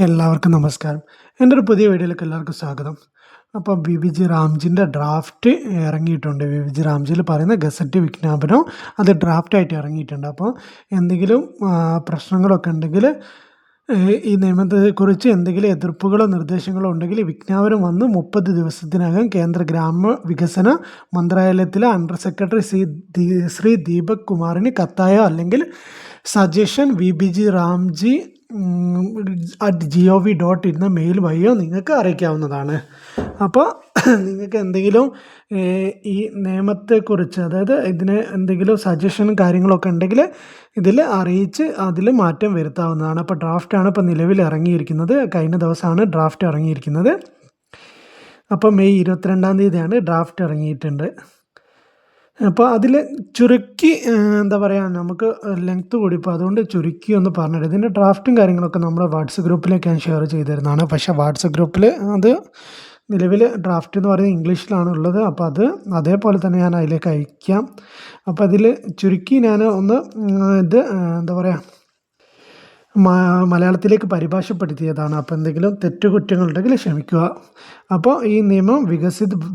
എല്ലാവർക്കും നമസ്കാരം. എൻ്റെ ഒരു പുതിയ വീഡിയോയിലേക്ക് എല്ലാവർക്കും സ്വാഗതം. അപ്പോൾ ബി റാംജിൻ്റെ ഡ്രാഫ്റ്റ് ഇറങ്ങിയിട്ടുണ്ട്. ബി റാംജിയിൽ പറയുന്ന ഗസറ്റ് വിജ്ഞാപനം അത് ഡ്രാഫ്റ്റായിട്ട് ഇറങ്ങിയിട്ടുണ്ട്. അപ്പോൾ എന്തെങ്കിലും പ്രശ്നങ്ങളൊക്കെ ഉണ്ടെങ്കിൽ ഈ നിയമത്തെക്കുറിച്ച് എന്തെങ്കിലും എതിർപ്പുകളോ നിർദ്ദേശങ്ങളോ ഉണ്ടെങ്കിൽ വിജ്ഞാപനം വന്ന് 30 ദിവസത്തിനകം കേന്ദ്ര ഗ്രാമ വികസന മന്ത്രാലയത്തിലെ അണ്ടർ സെക്രട്ടറി ശ്രീ ദീപക് കുമാറിന് കത്തായോ അല്ലെങ്കിൽ സജഷൻ ജി റാംജി @gov.in എന്ന മെയിൽ വഴിയോ നിങ്ങൾക്ക് അറിയിക്കാവുന്നതാണ്. അപ്പോൾ നിങ്ങൾക്ക് എന്തെങ്കിലും ഈ നിയമത്തെക്കുറിച്ച്, അതായത് ഇതിന് എന്തെങ്കിലും സജഷനും കാര്യങ്ങളൊക്കെ ഉണ്ടെങ്കിൽ ഇതിൽ അറിയിച്ച് അതിൽ മാറ്റം വരുത്താവുന്നതാണ്. അപ്പോൾ ഡ്രാഫ്റ്റാണ് ഇപ്പോൾ നിലവിൽ ഇറങ്ങിയിരിക്കുന്നത്. കഴിഞ്ഞ ദിവസമാണ് ഡ്രാഫ്റ്റ് ഇറങ്ങിയിരിക്കുന്നത്. അപ്പോൾ മെയ് 22-ാം തീയതിയാണ് ഡ്രാഫ്റ്റ് ഇറങ്ങിയിട്ടുണ്ട്. അപ്പോൾ അതിൽ ചുരുക്കി എന്താ പറയുക, നമുക്ക് ലെങ്ത്ത് കൂടി, ഇപ്പോൾ അതുകൊണ്ട് ചുരുക്കി ഒന്ന് പറഞ്ഞിട്ട് ഇതിൻ്റെ ഡ്രാഫ്റ്റും കാര്യങ്ങളൊക്കെ നമ്മുടെ വാട്സപ്പ് ഗ്രൂപ്പിലേക്ക് ഞാൻ ഷെയർ ചെയ്ത് തരുന്നതാണ്. പക്ഷേ വാട്സപ്പ് ഗ്രൂപ്പിൽ അത് നിലവിൽ ഡ്രാഫ്റ്റ് എന്ന് പറയുന്നത് ഇംഗ്ലീഷിലാണ് ഉള്ളത്. അപ്പോൾ അത് അതേപോലെ തന്നെ ഞാൻ അതിലേക്ക് അയക്കാം. അപ്പോൾ അതിൽ ചുരുക്കി ഞാൻ ഒന്ന് ഇത് എന്താ പറയുക, മലയാളത്തിലേക്ക് പരിഭാഷപ്പെടുത്തിയതാണ്. അപ്പോൾ എന്തെങ്കിലും തെറ്റുകുറ്റങ്ങളുണ്ടെങ്കിൽ ക്ഷമിക്കുക. അപ്പോൾ ഈ നിയമം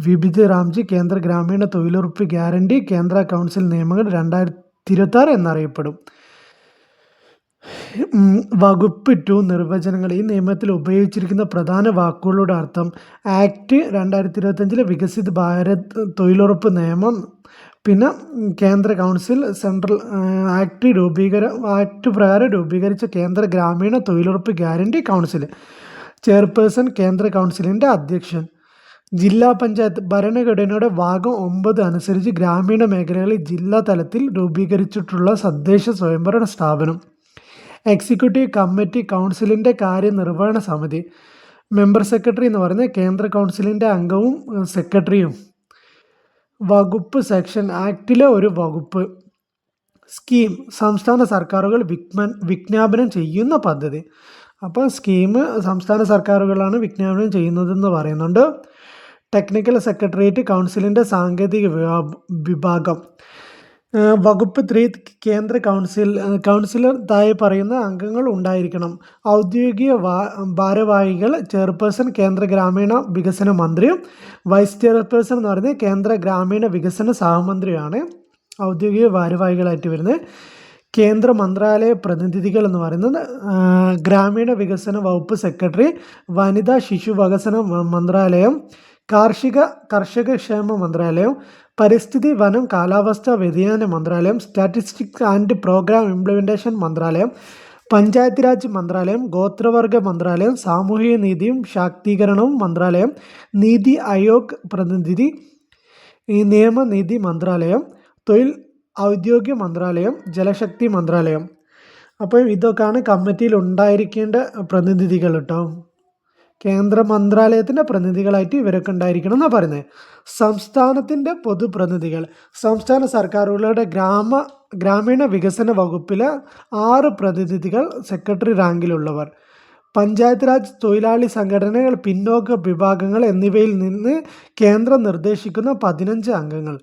വിബിജി റാംജി കേന്ദ്ര ഗ്രാമീണ തൊഴിലുറപ്പ് ഗ്യാരണ്ടി കേന്ദ്ര കൗൺസിൽ നിയമങ്ങൾ 2026 എന്നറിയപ്പെടും. വകുപ്പ് 2 നിർവചനങ്ങൾ. ഈ നിയമത്തിൽ ഉപയോഗിച്ചിരിക്കുന്ന പ്രധാന വാക്കുകളുടെ അർത്ഥം: ആക്ട് 2025 വികസിത് ഭാരത് തൊഴിലുറപ്പ് നിയമം, പിന്നെ കേന്ദ്ര കൗൺസിൽ, സെൻട്രൽ ആക്ട് പ്രകാരം രൂപീകരിച്ച കേന്ദ്ര ഗ്രാമീണ തൊഴിലുറപ്പ് ഗ്യാരണ്ടി കൗൺസിൽ, ചെയർപേഴ്സൺ കേന്ദ്ര കൗൺസിലിൻ്റെ അധ്യക്ഷൻ, ജില്ലാ പഞ്ചായത്ത്. ഭരണഘടനയുടെ ഭാഗം 9 അനുസരിച്ച് ഗ്രാമീണ മേഖലകളിൽ ജില്ലാ തലത്തിൽ രൂപീകരിച്ചിട്ടുള്ള തദ്ദേശ സ്വയംഭരണ സ്ഥാപനം. എക്സിക്യൂട്ടീവ് കമ്മിറ്റി കൗൺസിലിൻ്റെ കാര്യനിർവഹണ സമിതി. മെമ്പർ സെക്രട്ടറി എന്ന് പറയുന്നത് കേന്ദ്ര കൗൺസിലിൻ്റെ അംഗവും സെക്രട്ടറിയും. വകുപ്പ് സെക്ഷൻ. ആക്ടിലെ ഒരു വകുപ്പ്. സ്കീം. സംസ്ഥാന സർക്കാരുകൾ വിജ്ഞാപനം ചെയ്യുന്ന പദ്ധതി. അപ്പോൾ സ്കീം സംസ്ഥാന സർക്കാരുകളാണ് വിജ്ഞാപനം ചെയ്യുന്നതെന്ന് പറയുന്നുണ്ട്. ടെക്നിക്കൽ സെക്രട്ടേറിയറ്റ് കൗൺസിലിൻ്റെ സാങ്കേതിക വിഭാഗം. വകുപ്പ് 3 കേന്ദ്ര കൗൺസിലർ താഴെ പറയുന്ന അംഗങ്ങൾ ഉണ്ടായിരിക്കണം. ഔദ്യോഗിക ഭാരവാഹികൾ: ചെയർപേഴ്സൺ കേന്ദ്ര ഗ്രാമീണ വികസന മന്ത്രിയും വൈസ് ചെയർപേഴ്സൺ എന്ന് പറയുന്നത് കേന്ദ്ര ഗ്രാമീണ വികസന സഹമന്ത്രിയാണ് ഔദ്യോഗിക ഭാരവാഹികളായിട്ട് വരുന്നത്. കേന്ദ്ര മന്ത്രാലയ പ്രതിനിധികൾ എന്ന് പറയുന്നത് ഗ്രാമീണ വികസന വകുപ്പ് സെക്രട്ടറി, വനിതാ ശിശു വികസന മന്ത്രാലയം, കർഷക ക്ഷേമ മന്ത്രാലയം, പരിസ്ഥിതി വനം കാലാവസ്ഥാ വ്യതിയാന മന്ത്രാലയം, സ്റ്റാറ്റിസ്റ്റിക്സ് ആൻഡ് പ്രോഗ്രാം ഇംപ്ലിമെൻറ്റേഷൻ മന്ത്രാലയം, പഞ്ചായത്ത് രാജ് മന്ത്രാലയം, ഗോത്രവർഗ മന്ത്രാലയം, സാമൂഹിക നീതിയും ശാക്തീകരണവും മന്ത്രാലയം, നീതി ആയോഗ് പ്രതിനിധി, നിയമനീതി മന്ത്രാലയം, തൊഴിൽ ഔദ്യോഗിക മന്ത്രാലയം, ജലശക്തി മന്ത്രാലയം. അപ്പോൾ ഇതൊക്കെയാണ് കമ്മിറ്റിയിൽ ഉണ്ടായിരിക്കേണ്ട പ്രതിനിധികൾ കേട്ടോ. കേന്ദ്ര മന്ത്രാലയത്തിൻ്റെ പ്രതിനിധികളായിട്ട് ഇവരൊക്കെ ഉണ്ടായിരിക്കണം എന്നാണ് പറയുന്നത്. സംസ്ഥാനത്തിൻ്റെ പൊതുപ്രതിനിധികൾ. സംസ്ഥാന സർക്കാരുകളുടെ ഗ്രാമീണ വികസന വകുപ്പിലെ 6 പ്രതിനിധികൾ സെക്രട്ടറി റാങ്കിലുള്ളവർ. പഞ്ചായത്ത് രാജ്, തൊഴിലാളി സംഘടനകൾ, പിന്നോക്ക വിഭാഗങ്ങൾ എന്നിവയിൽ നിന്ന് കേന്ദ്രം നിർദ്ദേശിക്കുന്ന 15 അംഗങ്ങൾ.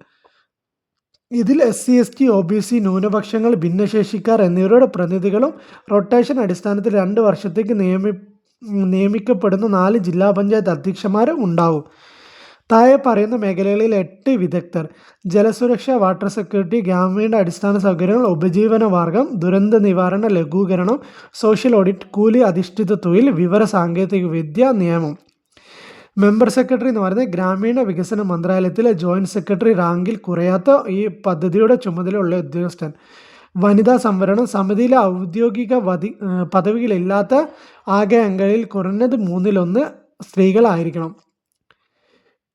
ഇതിൽ SC, ST, OBC, ന്യൂനപക്ഷങ്ങൾ, ഭിന്നശേഷിക്കാർ എന്നിവരുടെ പ്രതിനിധികളും റൊട്ടേഷൻ അടിസ്ഥാനത്തിൽ 2 വർഷത്തേക്ക് നിയമിക്കപ്പെടുന്ന 4 ജില്ലാ പഞ്ചായത്ത് അധ്യക്ഷന്മാരും ഉണ്ടാവും. താഴെ പറയുന്ന മേഖലകളിൽ 8 വിദഗ്ധർ: ജലസുരക്ഷ, വാട്ടർ സെക്യൂരിറ്റി, ഗ്രാമീണ അടിസ്ഥാന സൗകര്യങ്ങൾ, ഉപജീവന മാർഗം, ദുരന്ത നിവാരണ ലഘൂകരണം, സോഷ്യൽ ഓഡിറ്റ്, കൂലി അധിഷ്ഠിത തൊഴിൽ, വിവര സാങ്കേതിക വിദ്യ, നിയമം. മെമ്പർ സെക്രട്ടറി എന്ന് പറയുന്നത് ഗ്രാമീണ വികസന മന്ത്രാലയത്തിലെ ജോയിൻറ്റ് സെക്രട്ടറി റാങ്കിൽ കുറയാത്ത ഈ പദ്ധതിയുടെ ചുമതലയുള്ള ഉദ്യോഗസ്ഥൻ. വനിതാ സംവരണം. സമിതിയിലെ ഔദ്യോഗിക പദവികളില്ലാത്ത ആകെ അംഗങ്ങളിൽ കുറഞ്ഞത് 1/3 സ്ത്രീകളായിരിക്കണം.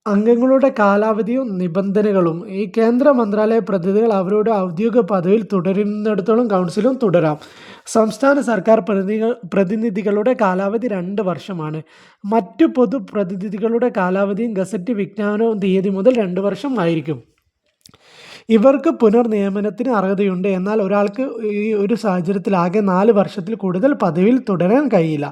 അംഗങ്ങളുടെ കാലാവധിയും നിബന്ധനകളും. ഈ കേന്ദ്ര മന്ത്രാലയ പ്രതിനിധികൾ അവരുടെ ഔദ്യോഗിക പദവിയിൽ തുടരുന്നിടത്തോളം കൗൺസിലും തുടരാം. സംസ്ഥാന സർക്കാർ പ്രതിനിധികളുടെ കാലാവധി 2 വർഷമാണ്. മറ്റു പൊതു പ്രതിനിധികളുടെ കാലാവധിയും ഗസറ്റ് വിജ്ഞാപന തീയതി മുതൽ 2 വർഷം ആയിരിക്കും. ഇവർക്ക് പുനർനിയമനത്തിന് അർഹതയുണ്ട്. എന്നാൽ ഒരാൾക്ക് ഈ ഒരു സാഹചര്യത്തിൽ ആകെ 4 വർഷത്തിൽ കൂടുതൽ പദവിയിൽ തുടരാൻ കഴിയില്ല.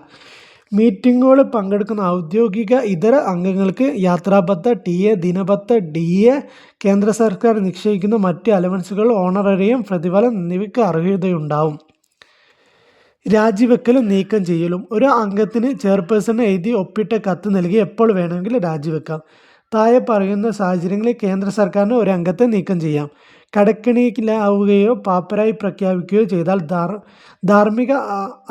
മീറ്റിങ്ങുകളിൽ പങ്കെടുക്കുന്ന ഔദ്യോഗിക ഇതര അംഗങ്ങൾക്ക് യാത്രാഭത്ത, TA, ദിനഭത്ത, DA, കേന്ദ്ര സർക്കാർ നിശ്ചയിക്കുന്ന മറ്റ് അലവൻസുകൾ, ഓണറേറിയം, പ്രതിഫലം എന്നിവയ്ക്ക് അർഹതയുണ്ടാവും. രാജിവെക്കലും നീക്കം ചെയ്യലും. ഒരു അംഗത്തിന് ചെയർപേഴ്സണ് എഴുതി ഒപ്പിട്ട കത്ത് നൽകി എപ്പോൾ വേണമെങ്കിലും രാജിവെക്കാം. താഴെ പറയുന്ന സാഹചര്യങ്ങളിൽ കേന്ദ്ര സർക്കാരിന് ഒരു അംഗത്തെ നീക്കം ചെയ്യാം. കടക്കെണിയിലാവുകയോ പാപ്പരായി പ്രഖ്യാപിക്കുകയോ ചെയ്താൽ ധാർമ്മിക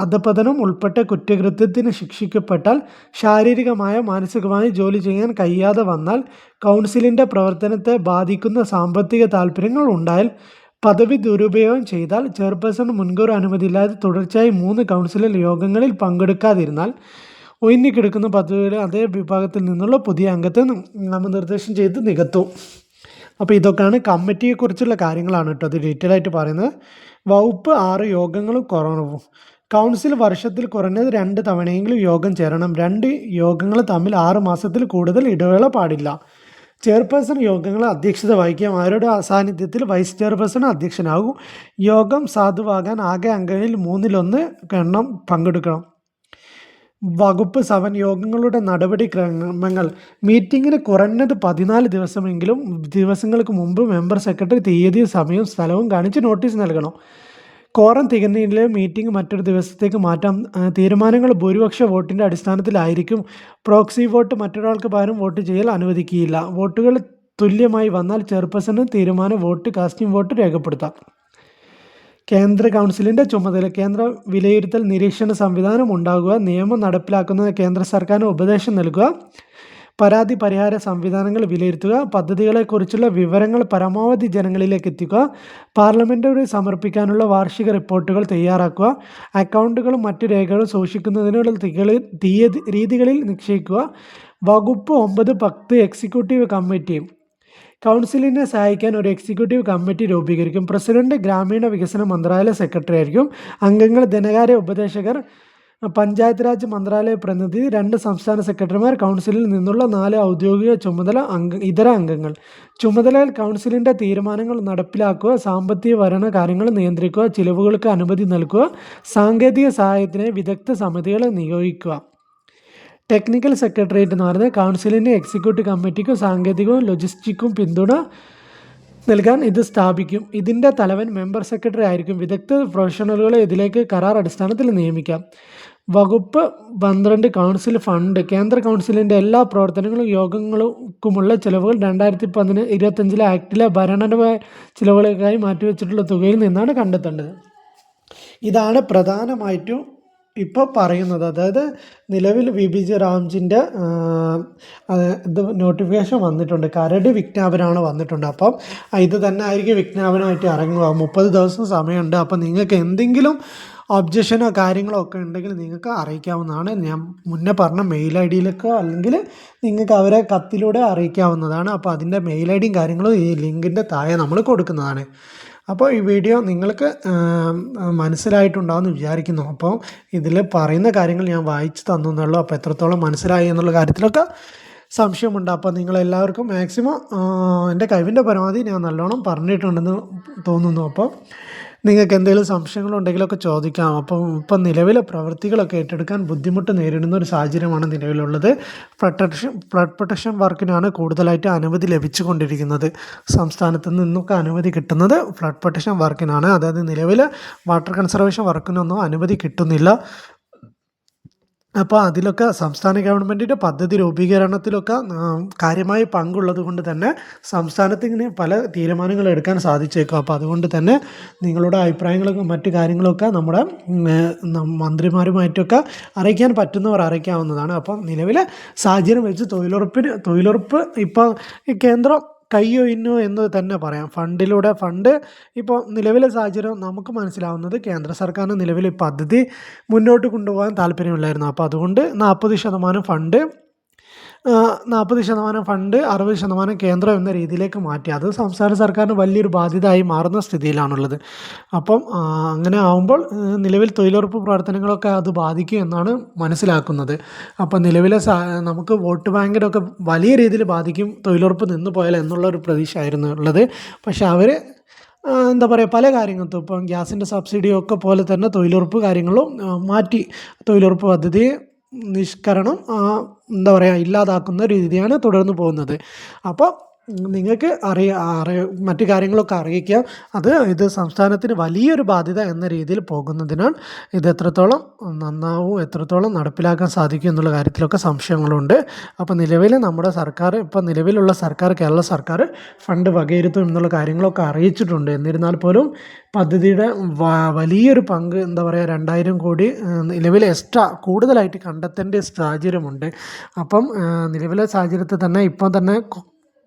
അധപതനം ഉൾപ്പെട്ട കുറ്റകൃത്യത്തിന് ശിക്ഷിക്കപ്പെട്ടാൽ, ശാരീരികമായോ മാനസികമായോ ജോലി ചെയ്യാൻ കഴിയാതെ വന്നാൽ, കൗൺസിലിൻ്റെ പ്രവർത്തനത്തെ ബാധിക്കുന്ന സാമ്പത്തിക താൽപ്പര്യങ്ങൾ ഉണ്ടായാൽ, പദവി ദുരുപയോഗം ചെയ്താൽ, ചെയർപേഴ്സൺ മുൻകൂർ അനുമതിയില്ലാതെ തുടർച്ചയായി 3 കൗൺസിൽ യോഗങ്ങളിൽ പങ്കെടുക്കാതിരുന്നാൽ, ഒഴിഞ്ഞുകിടക്കുന്ന പദവിയുടെ അതേ വിഭാഗത്തിൽ നിന്നുള്ള പുതിയ അംഗത്തെ നാമനിർദ്ദേശം ചെയ്ത് നികത്തും. അപ്പോൾ ഇതൊക്കെയാണ് കമ്മിറ്റിയെക്കുറിച്ചുള്ള കാര്യങ്ങളാണ് കേട്ടോ അത് ഡീറ്റെയിൽ ആയിട്ട് പറയുന്നത്. വകുപ്പ് 6 യോഗങ്ങളും കുറവും. കൗൺസിൽ വർഷത്തിൽ കുറഞ്ഞത് 2 തവണയെങ്കിലും യോഗം ചേരണം. 2 യോഗങ്ങൾ തമ്മിൽ 6 മാസത്തിൽ കൂടുതൽ ഇടവേള പാടില്ല. ചെയർപേഴ്സൺ യോഗങ്ങൾ അധ്യക്ഷത വഹിക്കാം. അവരുടെ അസാന്നിധ്യത്തിൽ വൈസ് ചെയർപേഴ്സൺ അധ്യക്ഷനാകും. യോഗം സാധുവാകാൻ ആകെ അംഗങ്ങളിൽ 1/3 എണ്ണം പങ്കെടുക്കണം. വകുപ്പ് 7 യോഗങ്ങളുടെ നടപടിക്രമങ്ങൾ. മീറ്റിങ്ങിന് കുറഞ്ഞത് 14 ദിവസങ്ങൾക്ക് മുമ്പ് മെമ്പർ സെക്രട്ടറി തീയതിയും സമയവും സ്ഥലവും കാണിച്ച് നോട്ടീസ് നൽകണം. കോറം തികഞ്ഞില്ലേ മീറ്റിംഗ് മറ്റൊരു ദിവസത്തേക്ക് മാറ്റാം. തീരുമാനങ്ങൾ ഭൂരിപക്ഷ വോട്ടിൻ്റെ അടിസ്ഥാനത്തിലായിരിക്കും. പ്രോക്സി വോട്ട് മറ്റൊരാൾക്ക് പകരം വോട്ട് ചെയ്യൽ അനുവദിക്കുകയില്ല. വോട്ടുകൾ തുല്യമായി വന്നാൽ ചെയർപേഴ്സണ് തീരുമാന വോട്ട് കാസ്റ്റിംഗ് വോട്ട് രേഖപ്പെടുത്താം. കേന്ദ്ര കൗൺസിലിൻ്റെ ചുമതല. കേന്ദ്ര വിലയിരുത്തൽ നിരീക്ഷണ സംവിധാനം ഉണ്ടാകുക, നിയമം നടപ്പിലാക്കുന്നത് കേന്ദ്ര സർക്കാരിന് ഉപദേശം നൽകുക, പരാതി പരിഹാര സംവിധാനങ്ങൾ വിലയിരുത്തുക, പദ്ധതികളെക്കുറിച്ചുള്ള വിവരങ്ങൾ പരമാവധി ജനങ്ങളിലേക്ക് എത്തിക്കുക, പാർലമെൻറ്റിൽ സമർപ്പിക്കാനുള്ള വാർഷിക റിപ്പോർട്ടുകൾ തയ്യാറാക്കുക, അക്കൗണ്ടുകളും മറ്റു രേഖകളും സൂക്ഷിക്കുന്നതിനുള്ള രീതികളിൽ നിശ്ചയിക്കുക. വകുപ്പ് 9, 10 എക്സിക്യൂട്ടീവ് കമ്മിറ്റി. കൗൺസിലിനെ സഹായിക്കാൻ ഒരു എക്സിക്യൂട്ടീവ് കമ്മിറ്റി രൂപീകരിക്കും. പ്രസിഡന്റ് ഗ്രാമീണ വികസന മന്ത്രാലയ സെക്രട്ടറി ആയിരിക്കും. അംഗങ്ങൾ ധനകാര്യ ഉപദേശകർ, പഞ്ചായത്ത് രാജ് മന്ത്രാലയ പ്രതിനിധി, 2 സംസ്ഥാന സെക്രട്ടറിമാർ, കൗൺസിലിൽ നിന്നുള്ള 4 ഔദ്യോഗിക ഇതര അംഗങ്ങൾ. ചുമതലകൾ കൗൺസിലിൻ്റെ തീരുമാനങ്ങൾ നടപ്പിലാക്കുക, സാമ്പത്തിക ഭരണ കാര്യങ്ങൾ നിയന്ത്രിക്കുക, ചിലവുകൾക്ക് അനുമതി നൽകുക, സാങ്കേതിക സഹായത്തിനായി വിദഗ്ധ സമിതികളെ നിയോഗിക്കുക. ടെക്നിക്കൽ സെക്രട്ടേറിയറ്റ് എന്ന് പറയുന്നത് കൗൺസിലിൻ്റെ എക്സിക്യൂട്ടീവ് കമ്മിറ്റിക്കും സാങ്കേതികവും ലോജിസ്റ്റിക്കും പിന്തുണ നൽകാൻ ഇത് സ്ഥാപിക്കും. ഇതിൻ്റെ തലവൻ മെമ്പർ സെക്രട്ടറി ആയിരിക്കും. വിദഗ്ധ പ്രൊഫഷണലുകളെ ഇതിലേക്ക് കരാർ അടിസ്ഥാനത്തിൽ നിയമിക്കാം. വകുപ്പ് 12 കൗൺസിൽ ഫണ്ട്. കേന്ദ്ര കൗൺസിലിൻ്റെ എല്ലാ പ്രവർത്തനങ്ങളും യോഗങ്ങൾക്കുമുള്ള ചിലവുകൾ 2025 ആക്ടിലെ ഭരണപരമായ ചിലവുകൾക്കായി മാറ്റിവെച്ചിട്ടുള്ള തുകയിൽ നിന്നാണ് കണ്ടെത്തേണ്ടത്. ഇതാണ് പ്രധാനമായിട്ടും ഇപ്പോൾ പറയുന്നത്. അതായത് നിലവിൽ VBG റാംജിൻ്റെ ഇത് നോട്ടിഫിക്കേഷൻ വന്നിട്ടുണ്ട്. കരട് വിജ്ഞാപനമാണ് വന്നിട്ടുണ്ട്. അപ്പം ഇത് തന്നെ ആയിരിക്കും വിജ്ഞാപനമായിട്ട് ഇറങ്ങുക. 30 ദിവസം സമയമുണ്ട്. അപ്പം നിങ്ങൾക്ക് എന്തെങ്കിലും ഒബ്ജക്ഷനോ കാര്യങ്ങളോ ഒക്കെ ഉണ്ടെങ്കിൽ നിങ്ങൾക്ക് അറിയിക്കാവുന്നതാണ്. ഞാൻ മുന്നേ പറഞ്ഞ മെയിൽ ID-യിലേക്കോ അല്ലെങ്കിൽ നിങ്ങൾക്ക് അവരെ കത്തിലൂടെ അറിയിക്കാവുന്നതാണ്. അപ്പോൾ അതിൻ്റെ മെയിൽ ID-യും കാര്യങ്ങളും ഈ ലിങ്കിൻ്റെ താഴെ നമ്മൾ കൊടുക്കുന്നതാണ്. അപ്പോൾ ഈ വീഡിയോ നിങ്ങൾക്ക് മനസ്സിലായിട്ടുണ്ടാവുമെന്ന് വിചാരിക്കുന്നു. അപ്പോൾ ഇതിൽ പറയുന്ന കാര്യങ്ങൾ ഞാൻ വായിച്ച് തന്നുള്ളൂ. അപ്പോൾ എത്രത്തോളം മനസ്സിലായി എന്നുള്ള കാര്യത്തിലൊക്കെ സംശയമുണ്ട്. അപ്പോൾ നിങ്ങളെല്ലാവർക്കും മാക്സിമം എൻ്റെ കഴിവിൻ്റെ പരമാവധി ഞാൻ നല്ലോണം പറഞ്ഞിട്ടുണ്ടെന്ന് തോന്നുന്നു. അപ്പോൾ നിങ്ങൾക്ക് എന്തെങ്കിലും സംശയങ്ങളുണ്ടെങ്കിലൊക്കെ ചോദിക്കാം. അപ്പം ഇപ്പം നിലവിലെ പ്രവൃത്തികളൊക്കെ ഏറ്റെടുക്കാൻ ബുദ്ധിമുട്ട് നേരിടുന്ന ഒരു സാഹചര്യമാണ് നിലവിലുള്ളത്. ഫ്ലഡ് പ്രൊട്ടക്ഷൻ വർക്കിനാണ് കൂടുതലായിട്ട് അനുമതി ലഭിച്ചുകൊണ്ടിരിക്കുന്നത്. സംസ്ഥാനത്ത് നിന്നൊക്കെ അനുമതി കിട്ടുന്നത് ഫ്ലഡ് പ്രൊട്ടക്ഷൻ വർക്കിനാണ്. അതായത് നിലവിൽ വാട്ടർ കൺസർവേഷൻ വർക്കിനൊന്നും അനുമതി കിട്ടുന്നില്ല. അപ്പോൾ അതിലൊക്കെ സംസ്ഥാന ഗവൺമെൻറ്റിൻ്റെ പദ്ധതി രൂപീകരണത്തിലൊക്കെ കാര്യമായി പങ്കുള്ളത് കൊണ്ട് തന്നെ സംസ്ഥാനത്ത് ഇങ്ങനെ പല തീരുമാനങ്ങൾ എടുക്കാൻ സാധിച്ചേക്കും. അപ്പോൾ അതുകൊണ്ട് തന്നെ നിങ്ങളുടെ അഭിപ്രായങ്ങളും മറ്റു കാര്യങ്ങളൊക്കെ നമ്മുടെ മന്ത്രിമാരുമായിട്ടൊക്കെ അറിയിക്കാൻ പറ്റുന്നവർ അറിയിക്കാവുന്നതാണ്. അപ്പം നിലവിലെ സാഹചര്യം വെച്ച് തൊഴിലുറപ്പ് ഇപ്പോൾ കേന്ദ്രം കൈയൊഴിഞ്ഞു എന്ന് തന്നെ പറയാം. ഫണ്ട് ഇപ്പോൾ നിലവിലെ സാഹചര്യം നമുക്ക് മനസ്സിലാവുന്നത് കേന്ദ്ര സർക്കാരിന് നിലവിൽ പദ്ധതി മുന്നോട്ട് കൊണ്ടുപോകാൻ താല്പര്യമില്ലായിരുന്നു. അപ്പോൾ അതുകൊണ്ട് 40% ഫണ്ട് 60% കേന്ദ്രം എന്ന രീതിയിലേക്ക് മാറ്റി. അത് സംസ്ഥാന സർക്കാരിന് വലിയൊരു ബാധ്യതയായി മാറുന്ന സ്ഥിതിയിലാണുള്ളത്. അപ്പം അങ്ങനെ ആകുമ്പോൾ നിലവിൽ തൊഴിലുറപ്പ് പ്രവർത്തനങ്ങളൊക്കെ അത് ബാധിക്കും എന്നാണ് മനസ്സിലാക്കുന്നത്. അപ്പം നിലവിലെ നമുക്ക് വോട്ട് ബാങ്കിനൊക്കെ വലിയ രീതിയിൽ ബാധിക്കും തൊഴിലുറപ്പ് നിന്ന് പോയാൽ എന്നുള്ളൊരു പ്രതീക്ഷയായിരുന്നു ഉള്ളത്. പക്ഷേ അവർ എന്താ പറയുക, പല കാര്യങ്ങൾക്കും ഇപ്പം ഗ്യാസിൻ്റെ സബ്സിഡിയൊക്കെ പോലെ തന്നെ തൊഴിലുറപ്പ് കാര്യങ്ങളും മാറ്റി. തൊഴിലുറപ്പ് പദ്ധതി നിഷ്കരണം എന്താ പറയുക ഇല്ലാതാക്കുന്ന രീതിയാണ് തുടർന്ന് പോകുന്നത്. അപ്പോൾ നിങ്ങൾക്ക് മറ്റു കാര്യങ്ങളൊക്കെ അറിയിക്കാം. ഇത് സംസ്ഥാനത്തിന് വലിയൊരു ബാധ്യത എന്ന രീതിയിൽ പോകുന്നതിനാൽ ഇത് എത്രത്തോളം നന്നാവും, എത്രത്തോളം നടപ്പിലാക്കാൻ സാധിക്കും എന്നുള്ള കാര്യത്തിലൊക്കെ സംശയങ്ങളുണ്ട്. അപ്പോൾ നിലവിലുള്ള സർക്കാർ, കേരള സർക്കാർ ഫണ്ട് വകയിരുത്തും എന്നുള്ള കാര്യങ്ങളൊക്കെ അറിയിച്ചിട്ടുണ്ട്. എന്നിരുന്നാൽ പോലും പദ്ധതിയുടെ വലിയൊരു പങ്ക്, എന്താ പറയുക, 2000 കോടി നിലവിൽ എക്സ്ട്രാ കൂടുതലായിട്ട് കണ്ടെത്തേണ്ട സാഹചര്യമുണ്ട്. അപ്പം നിലവിലെ സാഹചര്യത്തിൽ തന്നെ ഇപ്പം തന്നെ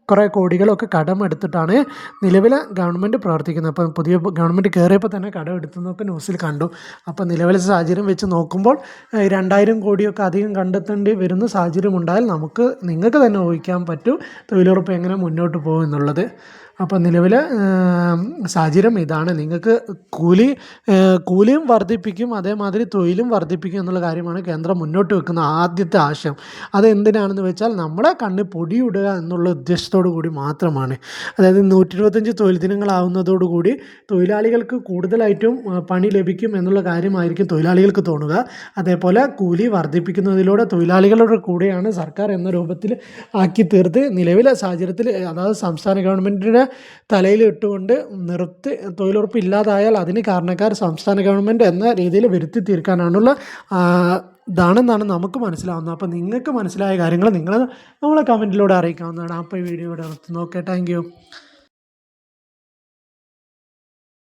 കുറേ കോടികളൊക്കെ കടമെടുത്തിട്ടാണ് നിലവിലെ ഗവൺമെൻറ് പ്രവർത്തിക്കുന്നത്. അപ്പം പുതിയ ഗവൺമെൻറ് കയറിയപ്പോൾ തന്നെ കടമെടുത്തെന്നൊക്കെ ന്യൂസിൽ കണ്ടു. അപ്പം നിലവിലെ സാഹചര്യം വെച്ച് നോക്കുമ്പോൾ 2000 കോടിയൊക്കെ അധികം കണ്ടെത്തേണ്ടി വരുന്ന സാഹചര്യം ഉണ്ടായാൽ നിങ്ങൾക്ക് തന്നെ ഊഹിക്കാൻ പറ്റും തൊഴിലുറപ്പ് എങ്ങനെ മുന്നോട്ട് പോകും എന്നുള്ളത്. അപ്പോൾ നിലവിലെ സാഹചര്യം ഇതാണ്. നിങ്ങൾക്ക് കൂലിയും വർദ്ധിപ്പിക്കും, അതേമാതിരി തൊഴിലും വർദ്ധിപ്പിക്കും എന്നുള്ള കാര്യമാണ് കേന്ദ്രം മുന്നോട്ട് വെക്കുന്ന ആദ്യത്തെ ആശയം. അതെന്തിനാണെന്ന് വെച്ചാൽ നമ്മളെ കണ്ണ് പൊടിയിടുക എന്നുള്ള ഉദ്ദേശത്തോടു കൂടി മാത്രമാണ്. അതായത് 125 തൊഴിൽ ദിനങ്ങളാവുന്നതോടുകൂടി തൊഴിലാളികൾക്ക് കൂടുതലായിട്ടും പണി ലഭിക്കും എന്നുള്ള കാര്യമായിരിക്കും തൊഴിലാളികൾക്ക് തോന്നുക. അതേപോലെ കൂലി വർദ്ധിപ്പിക്കുന്നതിലൂടെ തൊഴിലാളികളുടെ കൂടെയാണ് സർക്കാർ എന്ന രൂപത്തിൽ ആക്കി തീർത്ത് നിലവിലെ സാഹചര്യത്തിൽ, അതായത് സംസ്ഥാന ഗവൺമെൻറ്റിൻ്റെ തലയിൽ ഇട്ടുകൊണ്ട് തൊഴിലുറപ്പ് ഇല്ലാതായാൽ അതിന് കാരണക്കാർ സംസ്ഥാന ഗവൺമെൻറ് എന്ന രീതിയിൽ വരുത്തി തീർക്കാനാണുള്ള ഇതാണെന്നാണ് നമുക്ക് മനസ്സിലാവുന്നത്. അപ്പോൾ നിങ്ങൾക്ക് മനസ്സിലായ കാര്യങ്ങൾ നമ്മളെ കമൻറ്റിലൂടെ അറിയിക്കാവുന്നതാണ്. അപ്പോൾ ഈ വീഡിയോ ഇവിടെ നിർത്തുന്നു. Okay, thank you.